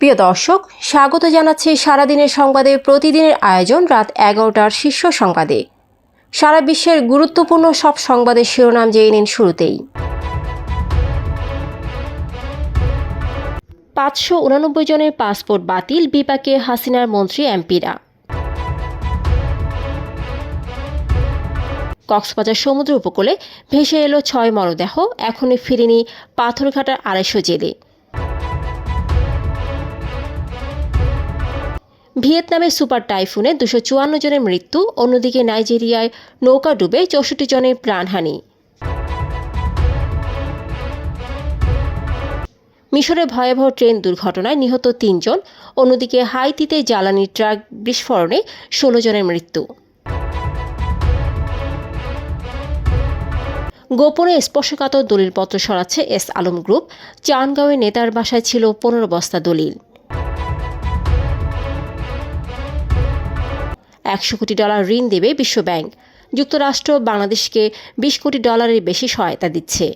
প্রিয় দর্শক, স্বাগত জানাচ্ছি সারাদিনের সংবাদে প্রতিদিনের আয়োজন রাত 11টার শীর্ষ সংবাদে। সারা বিশ্বের গুরুত্বপূর্ণ সব সংবাদের শিরোনাম জেনে নিন শুরুতেই। 589 জনের পাসপোর্ট বাতিল, বিপাকে হাসিনার মন্ত্রী এমপিরা। কক্সবাজার সমুদ্র উপকূলে ভেসে এলো 6 মরদেহ, এখনই ফিরেনি পাথরঘাটার 250 জেলে। ভিয়েতনামে সুপার টাইফুনে 254 জনের মৃত্যু, অন্যদিকে নাইজেরিয়ায় নৌকা ডুবে 64 জনের প্রাণহানি। মিশরে ভয়াবহ ট্রেন দুর্ঘটনায় নিহত 3 জন, অন্যদিকে হাইতিতে জ্বালানি ট্রাক বিস্ফোরণে 16 জনের মৃত্যু। গোপনে স্পর্শকাতর দলিলপত্র সরাচ্ছে এস আলম গ্রুপ, চানগাঁওয়ে নেতার বাসায় ছিল 15 বস্তা দলিল। $100 কোটি ঋণ দেবে বিশ্বব্যাংক, যুক্তরাষ্ট্র বাংলাদেশকে $20 কোটি বেশি সহায়তা দিচ্ছে।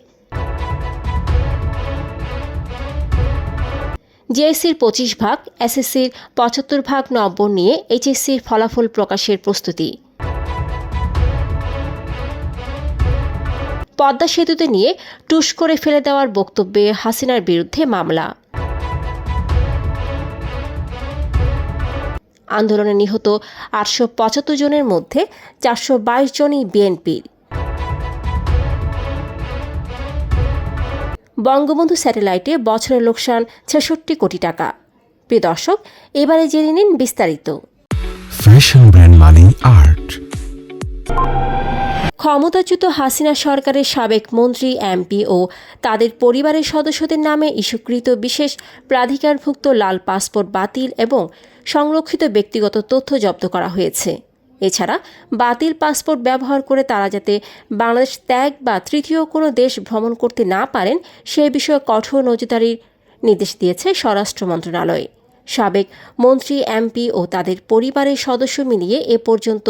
জেএসসির 25 ভাগ, এসএসসির 75 ভাগ নম্বর নিয়ে এইচএসসির ফলাফল প্রকাশের প্রস্তুতি। পদ্মা সেতুতে নিয়ে টুস করে ফেলে দেওয়ার বক্তব্যে হাসিনার বিরুদ্ধে মামলা। আন্দোলনে নিহত 875 জনের মধ্যে 422 জনই বিএনপির। বঙ্গবন্ধু স্যাটেলাইটে বছরের লোকসান 66 কোটি টাকা। প্রিয় দর্শক, এবারে জেনে নিন বিস্তারিত। ফ্যাশন ব্র্যান্ড মানে আর্ট। ক্ষমতাচ্যুত হাসিনা সরকারের সাবেক মন্ত্রী, এমপি ও তাদের পরিবারের সদস্যদের নামে ইস্যুকৃত বিশেষ প্রাধিকারভুক্ত লাল পাসপোর্ট বাতিল এবং সংরক্ষিত ব্যক্তিগত তথ্য জব্দ করা হয়েছে। এছাড়া বাতিল পাসপোর্ট ব্যবহার করে তারা যাতে বাংলাদেশ ত্যাগ বা তৃতীয় কোনো দেশ ভ্রমণ করতে না পারেন সে বিষয়ে কঠোর নজরদারির নির্দেশ দিয়েছে স্বরাষ্ট্র মন্ত্রণালয়। সাবেক মন্ত্রী, এমপি ও তাদের পরিবারের সদস্য মিলিয়ে এ পর্যন্ত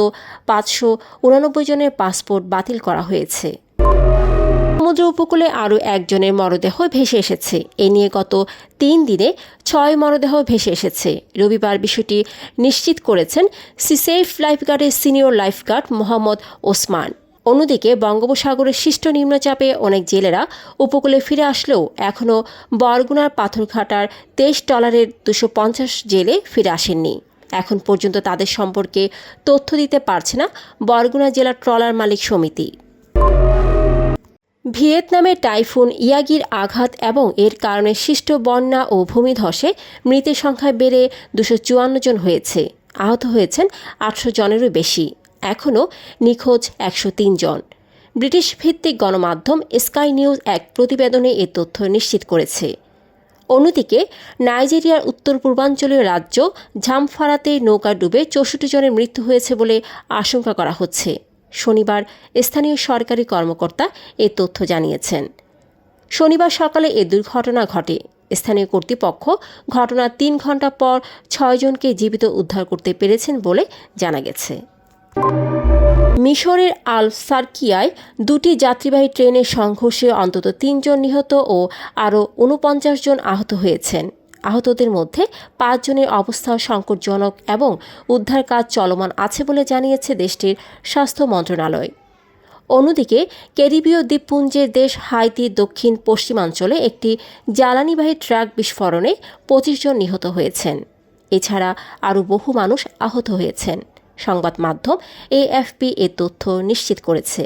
589 জনের পাসপোর্ট বাতিল করা হয়েছে। সমুদ্র উপকূলে আরও একজনের মরদেহ ভেসে এসেছে। এ নিয়ে গত 3 দিনে 6 মরদেহ ভেসে এসেছে। রবিবার বিষয়টি নিশ্চিত করেছেন SeaSafe লাইফগার্ডের senior lifeguard Mohammad Osman. অন্যদিকে বঙ্গোপসাগরের সৃষ্ট নিম্নচাপে অনেক জেলেরা উপকূলে ফিরে আসলেও এখনও বরগুনার পাথরঘাটার $23 250 জেলে ফিরে আসেননি। এখন পর্যন্ত তাদের সম্পর্কে তথ্য দিতে পারছে না বরগুনা জেলা ট্রলার মালিক সমিতি। ভিয়েতনামে টাইফুন ইয়াগির আঘাত এবং এর কারণে সৃষ্ট বন্যা ও ভূমিধসে মৃতের সংখ্যা বেড়ে 254 জন হয়েছে। আহত হয়েছেন 800 জনেরও বেশি। এখনও নিখোঁজ 103 জন। ব্রিটিশ ভিত্তিক গণমাধ্যম স্কাই নিউজ এক প্রতিবেদনে এ তথ্য নিশ্চিত করেছে। অন্যদিকে নাইজেরিয়ার উত্তর পূর্বাঞ্চলীয় রাজ্য ঝামফারাতে নৌকা ডুবে 64 জনের মৃত্যু হয়েছে বলে আশঙ্কা করা হচ্ছে। শনিবার স্থানীয় সরকারি কর্মকর্তা এ তথ্য জানিয়েছেন। শনিবার সকালে এ দুর্ঘটনা ঘটে। স্থানীয় কর্তৃপক্ষ ঘটনার 3 ঘণ্টা পর 6 জনকে জীবিত উদ্ধার করতে পেরেছেন বলে জানা গেছে। মিশরের আল সার্কিয়ায় 2টি যাত্রীবাহী ট্রেনের সংঘর্ষে অন্তত 3 জন নিহত ও আরও 49 জন আহত হয়েছেন। আহতদের মধ্যে 5 জনের অবস্থা সংকটজনক এবং উদ্ধার কাজ চলমান আছে বলে জানিয়েছে দেশটির স্বাস্থ্য মন্ত্রণালয়। অন্যদিকে ক্যারিবীয় দ্বীপপুঞ্জের দেশ হাইতির দক্ষিণ পশ্চিমাঞ্চলে একটি জ্বালানিবাহী ট্রাক বিস্ফোরণে 25 জন নিহত হয়েছেন। এছাড়া আরও বহু মানুষ আহত হয়েছেন। সংবাদ মাধ্যম এএফপি এ তথ্য নিশ্চিত করেছে।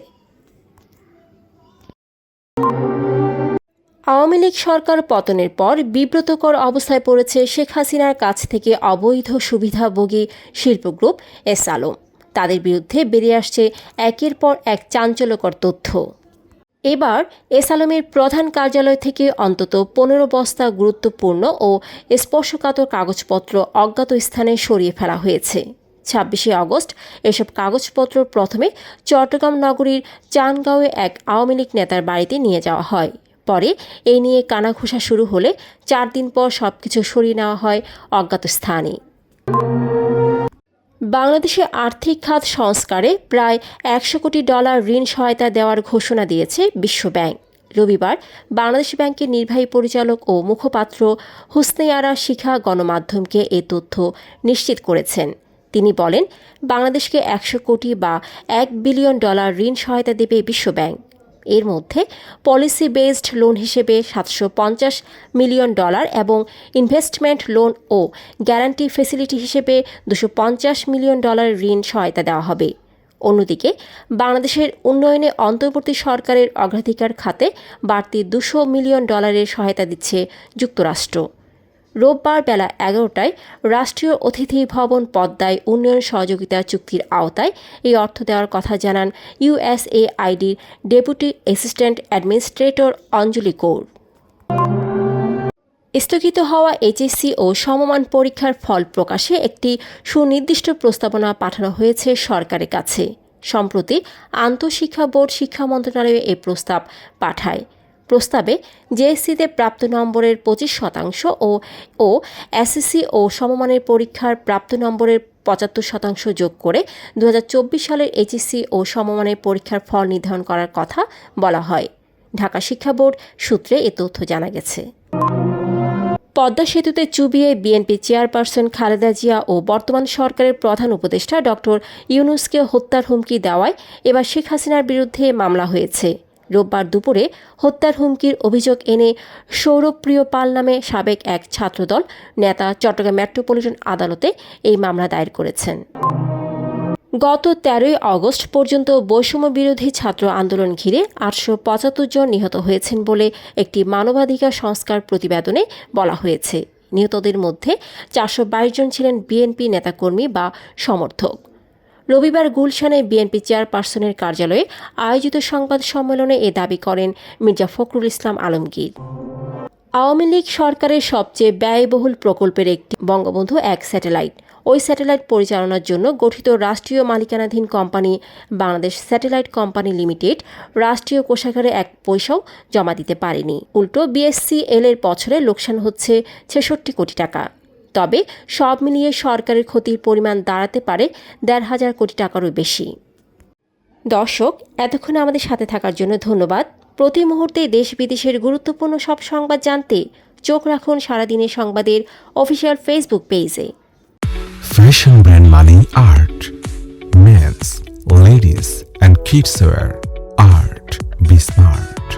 আওয়ামী লীগ সরকার পতনের পর বিব্রতকর অবস্থায় পড়েছে শেখ হাসিনার কাছ থেকে অবৈধ সুবিধাভোগী শিল্প গ্রুপ এস আলম। তাদের বিরুদ্ধে বেরিয়ে আসছে একের পর এক চাঞ্চল্যকর তথ্য। এবার এস আলমের প্রধান কার্যালয় থেকে অন্তত 15 বস্তা গুরুত্বপূর্ণ ও স্পর্শকাতর কাগজপত্র অজ্ঞাত স্থানে সরিয়ে ফেলা হয়েছে। 26 আগস্ট এসব কাগজপত্র প্রথমে চট্টগ্রাম নগরীর চানগাঁওয়ে এক আওয়ামী লীগ নেতার বাড়িতে নিয়ে যাওয়া হয়। পরে এই নিয়ে কানাঘুষা শুরু হলে 4 দিন পর সবকিছু সরিয়ে নেওয়া হয় অজ্ঞাত স্থানে। বাংলাদেশে আর্থিক খাত সংস্কারে প্রায় $100 কোটি ঋণ সহায়তা দেওয়ার ঘোষণা দিয়েছে বিশ্বব্যাংক। রবিবার বাংলাদেশ ব্যাংকের নির্বাহী পরিচালক ও মুখপাত্র হুসনে আরা শিখা গণমাধ্যমকে এ তথ্য নিশ্চিত করেছেন। তিনি বলেন, বাংলাদেশকে 100 কোটি বা $1 বিলিয়ন ঋণ সহায়তা দেবে বিশ্বব্যাংক। এর মধ্যে পলিসি বেসড লোন হিসেবে $750 মিলিয়ন এবং ইনভেস্টমেন্ট লোন ও গ্যারান্টি ফ্যাসিলিটি হিসেবে $250 মিলিয়ন ঋণ সহায়তা দেওয়া হবে। অন্যদিকে বাংলাদেশের উন্নয়নে অন্তর্বর্তী সরকারের অগ্রাধিকার খাতে বাড়তি $200 মিলিয়ন সহায়তা দিচ্ছে যুক্তরাষ্ট্র। রোববার বেলা 11টায় রাষ্ট্রীয় অতিথি ভবন পদ্মায় উন্নয়ন সহযোগিতা চুক্তির আওতায় এই অর্থ দেওয়ার কথা জানান USAIDর ডেপুটি অ্যাসিস্ট্যান্ট অ্যাডমিনিস্ট্রেটর অঞ্জলি কৌর। স্থগিত হওয়া এইচএসসি ও সমমান পরীক্ষার ফল প্রকাশে একটি সুনির্দিষ্ট প্রস্তাবনা পাঠানো হয়েছে সরকারের কাছে। সম্প্রতি আন্তঃশিক্ষা বোর্ড শিক্ষা মন্ত্রণালয়ে এই প্রস্তাব পাঠায়। প্রস্তাবে জেএসসিতে প্রাপ্ত নম্বরের 25% ও এসএসসি ও সমমানের পরীক্ষার প্রাপ্ত নম্বরের 75% যোগ করে 2024 সালের এইচএসসি ও সমমানের পরীক্ষার ফল নির্ধারণ করার কথা বলা হয়। ঢাকা শিক্ষা বোর্ড সূত্রে এ তথ্য জানা গেছে। পদ্মা সেতুতে চুবিয়ে বিএনপি চেয়ারপারসন খালেদা জিয়া ও বর্তমান সরকারের প্রধান উপদেষ্টা ডক্টর ইউনূসকে হত্যার হুমকি দেওয়ায় এবার শেখ হাসিনার বিরুদ্ধে মামলা হয়েছে। রোববার দুপুরে হত্যার হুমকির অভিযোগ এনে সৌরভপ্রিয় পাল নামে সাবেক এক ছাত্রদল নেতা চট্টগ্রাম মেট্রোপলিটন আদালতে এই মামলা দায়ের করেছেন। গত 13 আগস্ট পর্যন্ত বৈষম্য বিরোধী ছাত্র আন্দোলন ঘিরে 875 জন নিহত হয়েছেন বলে একটি মানবাধিকার সংস্থার প্রতিবেদনে বলা হয়েছে। নিহতদের মধ্যে 422 জন ছিলেন বিএনপি নেতাকর্মী বা সমর্থক। রবিবার গুলশানে বিএনপি চেয়ারপারসনের কার্যালয়ে আয়োজিত সংবাদ সম্মেলনে এ দাবি করেন মির্জা ফখরুল ইসলাম আলমগীর। আওয়ামী লীগ সরকারের সবচেয়ে ব্যয়বহুল প্রকল্পের একটি বঙ্গবন্ধু 1 স্যাটেলাইট। ওই স্যাটেলাইট পরিচালনার জন্য গঠিত রাষ্ট্রীয় মালিকানাধীন company Bangladesh satellite company limited রাষ্ট্রীয় কোষাগারে 1 পয়সাও জমা দিতে পারেনি। উল্টো বিএসসিএল এর বছরে লোকসান হচ্ছে 66 কোটি টাকা। তবে সব মিলিয়ে সরকারের ক্ষতির পরিমাণ দাঁড়াতে পারে 1,500 কোটি টাকারও বেশি। দর্শক, এতক্ষণ আমাদের সাথে থাকার জন্য ধন্যবাদ। প্রতি মুহূর্তে দেশ বিদেশের গুরুত্বপূর্ণ সব সংবাদ জানতে চোখ রাখুন সারাদিনের সংবাদের অফিসিয়াল ফেসবুক পেজে। Fashion brand Mani Art. Men's, ladies and kids wear. Art. Be smart.